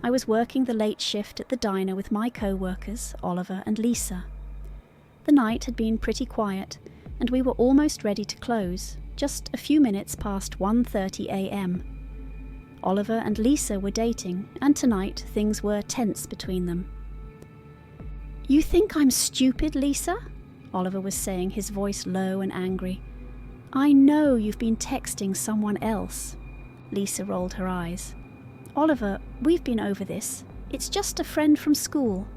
I was working the late shift at the diner with my co-workers, Oliver and Lisa. The night had been pretty quiet, and we were almost ready to close, just a few minutes past 1:30 a.m. Oliver and Lisa were dating, and tonight things were tense between them. "You think I'm stupid, Lisa?" Oliver was saying, his voice low and angry. "I know you've been texting someone else." Lisa rolled her eyes. "Oliver, we've been over this. It's just a friend from school."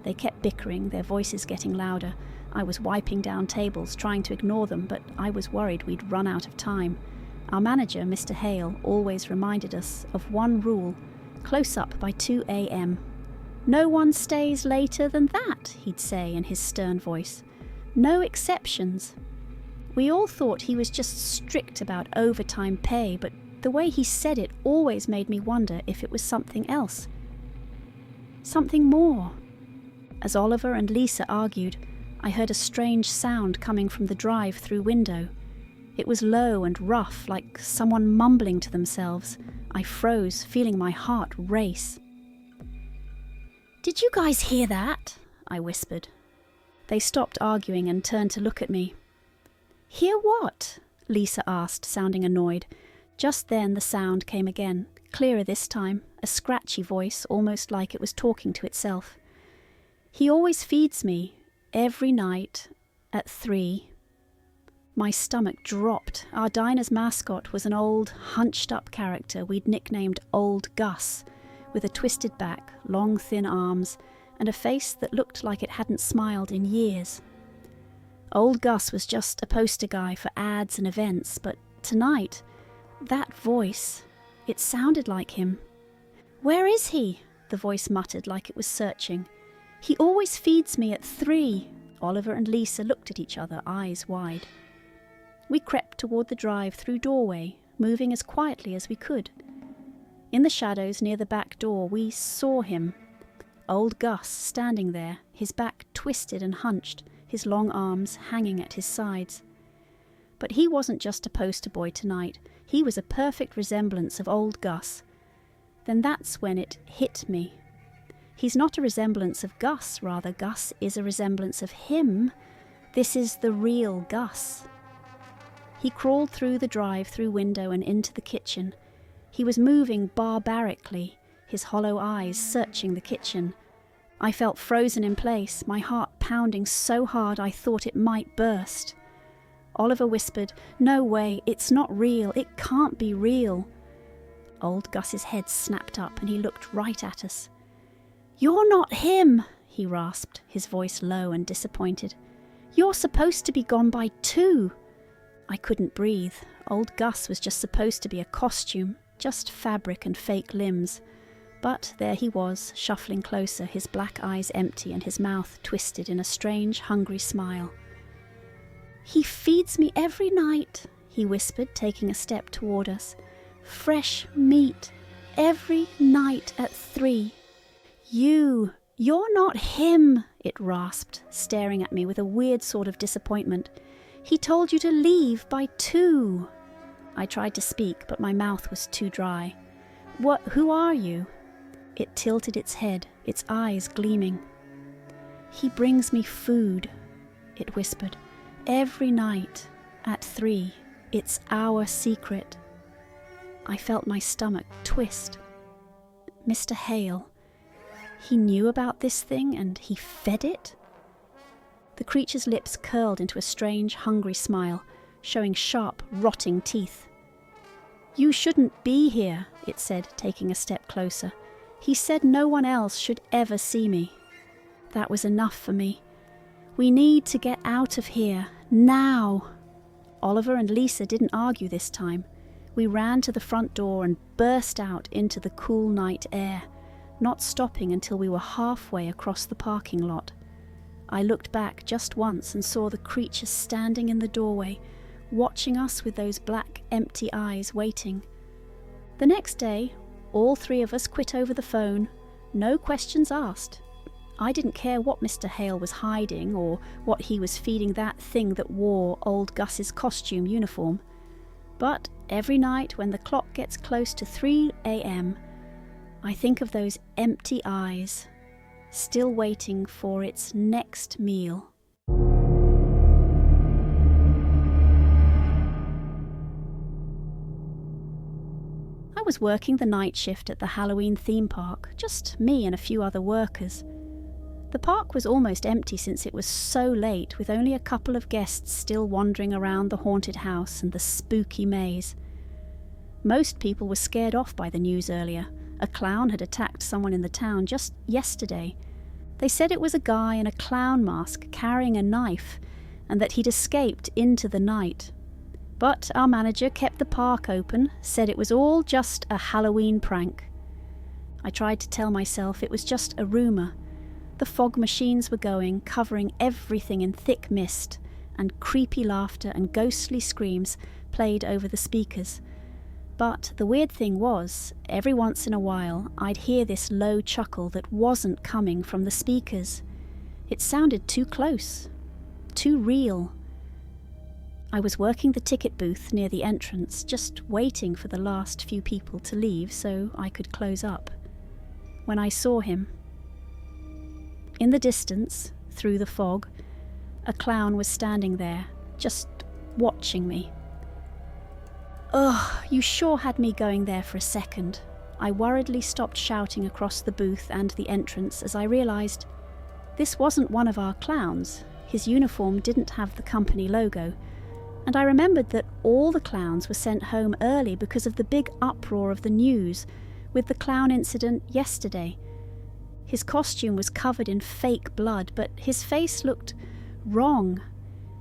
They kept bickering, their voices getting louder. I was wiping down tables, trying to ignore them, but I was worried we'd run out of time. Our manager, Mr. Hale, always reminded us of one rule: close up by 2 a.m. "No one stays later than that," he'd say in his stern voice. "No exceptions." We all thought he was just strict about overtime pay, but the way he said it always made me wonder if it was something else. Something more. As Oliver and Lisa argued, I heard a strange sound coming from the drive-through window. It was low and rough, like someone mumbling to themselves. I froze, feeling my heart race. "Did you guys hear that?" I whispered. They stopped arguing and turned to look at me. "Hear what?" Lisa asked, sounding annoyed. Just then the sound came again, clearer this time, a scratchy voice, almost like it was talking to itself. "He always feeds me, every night, at 3. My stomach dropped. Our diner's mascot was an old, hunched-up character we'd nicknamed Old Gus, with a twisted back, long, thin arms, and a face that looked like it hadn't smiled in years. Old Gus was just a poster guy for ads and events, but tonight, that voice, it sounded like him. "Where is he?" the voice muttered like it was searching. "He always feeds me at 3. Oliver and Lisa looked at each other, eyes wide. We crept toward the drive-through doorway, moving as quietly as we could. In the shadows near the back door, we saw him. Old Gus standing there, his back twisted and hunched, his long arms hanging at his sides. But he wasn't just a poster boy tonight. He was a perfect resemblance of Old Gus. Then that's when it hit me. He's not a resemblance of Gus, rather Gus is a resemblance of him. This is the real Gus. He crawled through the drive-through window and into the kitchen. He was moving barbarically, his hollow eyes searching the kitchen. I felt frozen in place, my heart pounding so hard I thought it might burst. Oliver whispered, "No way, it's not real, it can't be real." Old Gus's head snapped up and he looked right at us. "You're not him," he rasped, his voice low and disappointed. "You're supposed to be gone by 2. I couldn't breathe. Old Gus was just supposed to be a costume, just fabric and fake limbs. But there he was, shuffling closer, his black eyes empty and his mouth twisted in a strange, hungry smile. "He feeds me every night," he whispered, taking a step toward us. "Fresh meat, every night at 3. You're not him," it rasped, staring at me with a weird sort of disappointment. "He told you to leave by 2. I tried to speak, but my mouth was too dry. Who are you?" It tilted its head, its eyes gleaming. "He brings me food," it whispered. "Every night, at 3. It's our secret." I felt my stomach twist. Mr. Hale. He knew about this thing and he fed it? The creature's lips curled into a strange, hungry smile, showing sharp, rotting teeth. "You shouldn't be here," it said, taking a step closer. "He said no one else should ever see me." That was enough for me. "We need to get out of here, now." Oliver and Lisa didn't argue this time. We ran to the front door and burst out into the cool night air, not stopping until we were halfway across the parking lot. I looked back just once and saw the creature standing in the doorway, watching us with those black, empty eyes waiting. The next day, all 3 of us quit over the phone, no questions asked. I didn't care what Mr. Hale was hiding or what he was feeding that thing that wore Old Gus's costume uniform. But every night when the clock gets close to 3 a.m, I think of those empty eyes, still waiting for its next meal. I was working the night shift at the Halloween theme park, just me and a few other workers. The park was almost empty since it was so late, with only a couple of guests still wandering around the haunted house and the spooky maze. Most people were scared off by the news earlier. A clown had attacked someone in the town just yesterday. They said it was a guy in a clown mask carrying a knife, and that he'd escaped into the night. But our manager kept the park open, said it was all just a Halloween prank. I tried to tell myself it was just a rumour. The fog machines were going, covering everything in thick mist, and creepy laughter and ghostly screams played over the speakers. But the weird thing was, every once in a while I'd hear this low chuckle that wasn't coming from the speakers. It sounded too close, too real. I was working the ticket booth near the entrance, just waiting for the last few people to leave so I could close up, when I saw him. In the distance, through the fog, a clown was standing there, just watching me. Ugh, you sure had me going there for a second. I worriedly stopped shouting across the booth and the entrance as I realised this wasn't one of our clowns. His uniform didn't have the company logo, and I remembered that all the clowns were sent home early because of the big uproar of the news with the clown incident yesterday. His costume was covered in fake blood, but his face looked wrong.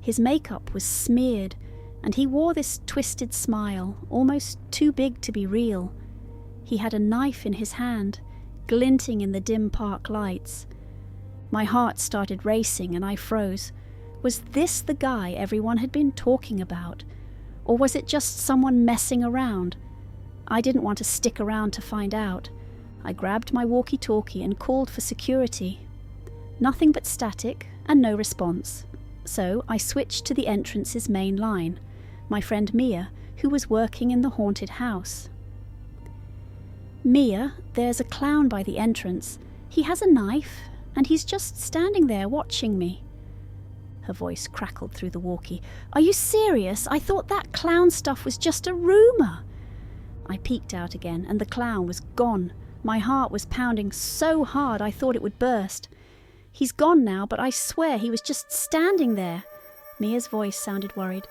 His makeup was smeared, and he wore this twisted smile, almost too big to be real. He had a knife in his hand, glinting in the dim park lights. My heart started racing and I froze. Was this the guy everyone had been talking about? Or was it just someone messing around? I didn't want to stick around to find out. I grabbed my walkie-talkie and called for security. Nothing but static and no response. So I switched to the entrance's main line, my friend Mia, who was working in the haunted house. Mia, there's a clown by the entrance. He has a knife, and he's just standing there watching me. Her voice crackled through the walkie. Are you serious? I thought that clown stuff was just a rumour. I peeked out again, and the clown was gone. My heart was pounding so hard I thought it would burst. He's gone now, but I swear he was just standing there. Mia's voice sounded worried.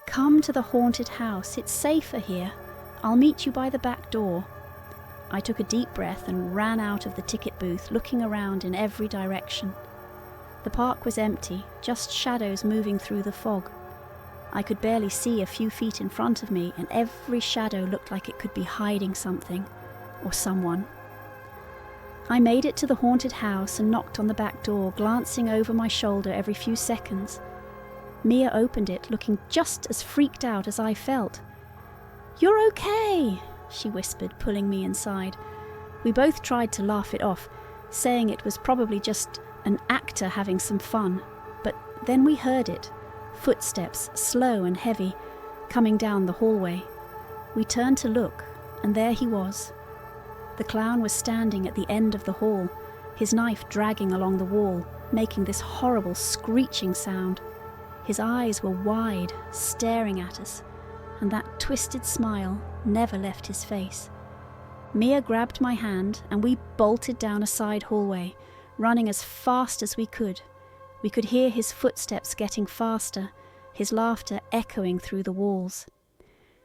Come to the haunted house. It's safer here. I'll meet you by the back door. I took a deep breath and ran out of the ticket booth, looking around in every direction. The park was empty, just shadows moving through the fog. I could barely see a few feet in front of me, and every shadow looked like it could be hiding something or someone. I made it to the haunted house and knocked on the back door, glancing over my shoulder every few seconds. Mia opened it, looking just as freaked out as I felt. You're okay, she whispered, pulling me inside. We both tried to laugh it off, saying it was probably just an actor having some fun. But then we heard it, footsteps, slow and heavy, coming down the hallway. We turned to look, and there he was. The clown was standing at the end of the hall, his knife dragging along the wall, making this horrible screeching sound. His eyes were wide, staring at us, and that twisted smile never left his face. Mia grabbed my hand, and we bolted down a side hallway, running as fast as we could. We could hear his footsteps getting faster, his laughter echoing through the walls.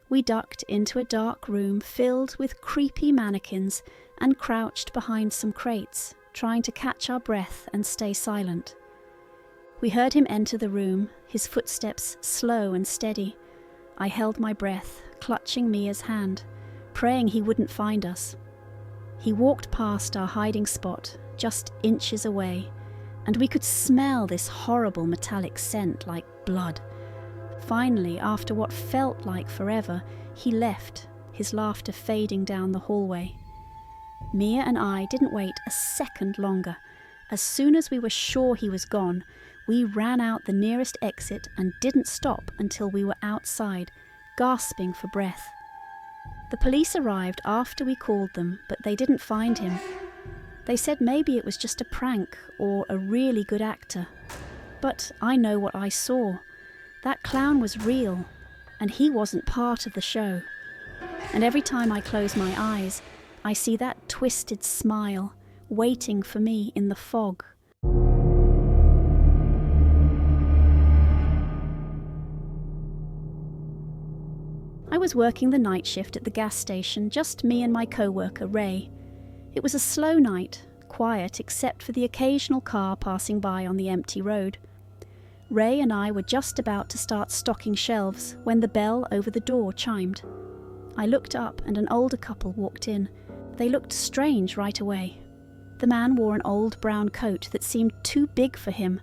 We ducked into a dark room filled with creepy mannequins and crouched behind some crates, trying to catch our breath and stay silent. We heard him enter the room, his footsteps slow and steady. I held my breath, clutching Mia's hand, praying he wouldn't find us. He walked past our hiding spot, just inches away, and we could smell this horrible metallic scent like blood. Finally, after what felt like forever, he left, his laughter fading down the hallway. Mia and I didn't wait a second longer. As soon as we were sure he was gone, we ran out the nearest exit and didn't stop until we were outside, gasping for breath. The police arrived after we called them, but they didn't find him. They said maybe it was just a prank or a really good actor. But I know what I saw. That clown was real, and he wasn't part of the show. And every time I close my eyes, I see that twisted smile waiting for me in the fog. I was working the night shift at the gas station, just me and my co-worker, Ray. It was a slow night, quiet except for the occasional car passing by on the empty road. Ray and I were just about to start stocking shelves when the bell over the door chimed. I looked up and an older couple walked in. They looked strange right away. The man wore an old brown coat that seemed too big for him,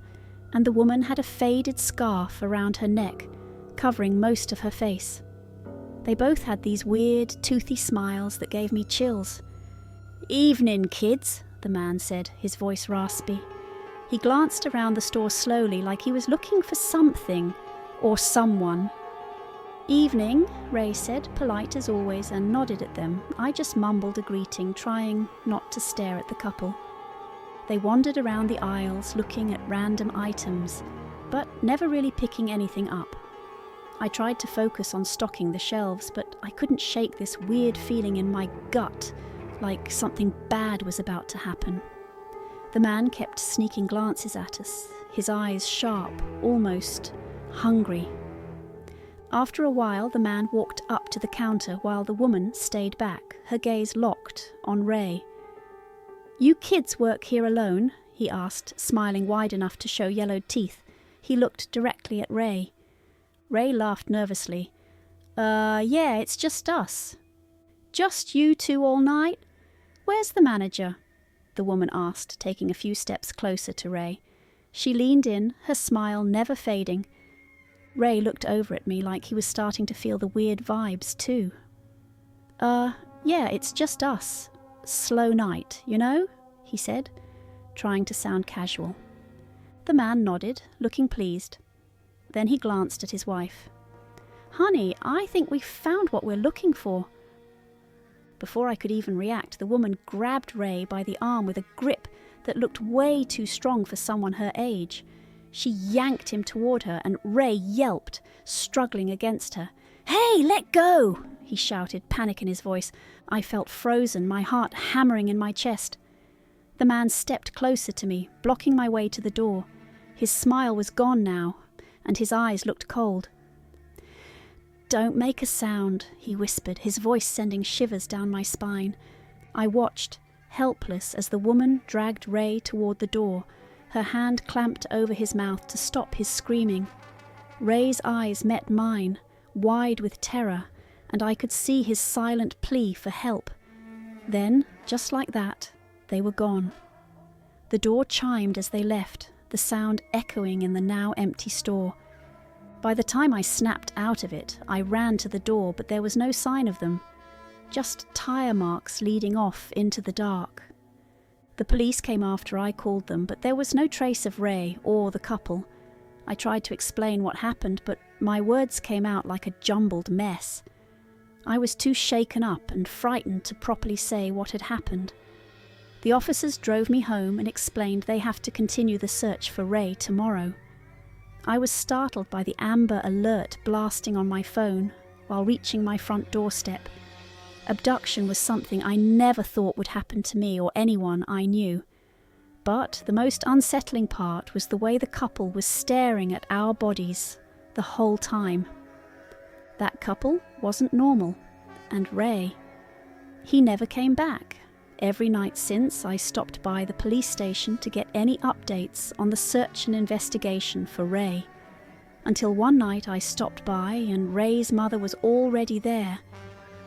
and the woman had a faded scarf around her neck, covering most of her face. They both had these weird, toothy smiles that gave me chills. "Evening, kids," the man said, his voice raspy. He glanced around the store slowly like he was looking for something or someone. "Evening," Ray said, polite as always, and nodded at them. I just mumbled a greeting, trying not to stare at the couple. They wandered around the aisles looking at random items, but never really picking anything up. I tried to focus on stocking the shelves, but I couldn't shake this weird feeling in my gut, like something bad was about to happen. The man kept sneaking glances at us, his eyes sharp, almost hungry. After a while, the man walked up to the counter while the woman stayed back, her gaze locked on Ray. "You kids work here alone?" he asked, smiling wide enough to show yellowed teeth. He looked directly at Ray. Ray laughed nervously. Yeah, it's just us." "Just you two all night? Where's the manager?" the woman asked, taking a few steps closer to Ray. She leaned in, her smile never fading. Ray looked over at me like he was starting to feel the weird vibes too. Yeah, it's just us. Slow night, you know?" he said, trying to sound casual. The man nodded, looking pleased. Then he glanced at his wife. "Honey, I think we've found what we're looking for." Before I could even react, the woman grabbed Ray by the arm with a grip that looked way too strong for someone her age. She yanked him toward her, and Ray yelped, struggling against her. "Hey, let go!" he shouted, panic in his voice. I felt frozen, my heart hammering in my chest. The man stepped closer to me, blocking my way to the door. His smile was gone now, and his eyes looked cold. "Don't make a sound," he whispered, his voice sending shivers down my spine. I watched, helpless, as the woman dragged Ray toward the door, her hand clamped over his mouth to stop his screaming. Ray's eyes met mine, wide with terror, and I could see his silent plea for help. Then, just like that, they were gone. The door chimed as they left, the sound echoing in the now empty store. By the time I snapped out of it, I ran to the door, but there was no sign of them. Just tire marks leading off into the dark. The police came after I called them, but there was no trace of Ray or the couple. I tried to explain what happened, but my words came out like a jumbled mess. I was too shaken up and frightened to properly say what had happened. The officers drove me home and explained they have to continue the search for Ray tomorrow. I was startled by the amber alert blasting on my phone while reaching my front doorstep. Abduction was something I never thought would happen to me or anyone I knew. But the most unsettling part was the way the couple was staring at our bodies the whole time. That couple wasn't normal, and Ray, he never came back. Every night since, I stopped by the police station to get any updates on the search and investigation for Ray. Until one night I stopped by and Ray's mother was already there.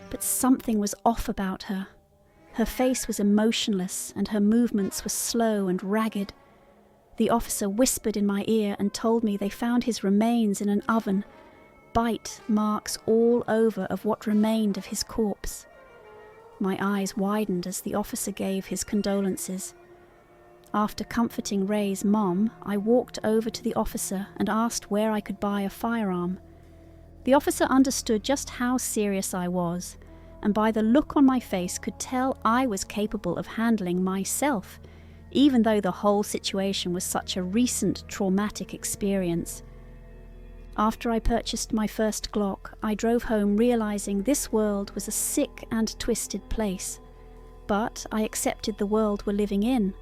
But something was off about her. Her face was emotionless and her movements were slow and ragged. The officer whispered in my ear and told me they found his remains in an oven, bite marks all over of what remained of his corpse. My eyes widened as the officer gave his condolences. After comforting Ray's mom, I walked over to the officer and asked where I could buy a firearm. The officer understood just how serious I was and by the look on my face could tell I was capable of handling myself, even though the whole situation was such a recent traumatic experience. After I purchased my first Glock, I drove home realizing this world was a sick and twisted place, but I accepted the world we're living in.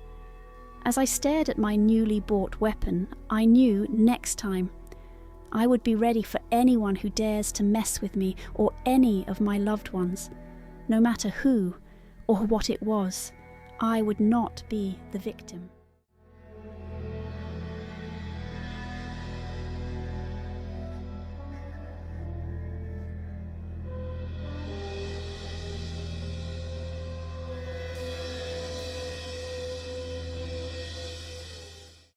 As I stared at my newly bought weapon, I knew next time I would be ready for anyone who dares to mess with me or any of my loved ones. No matter who or what it was, I would not be the victim.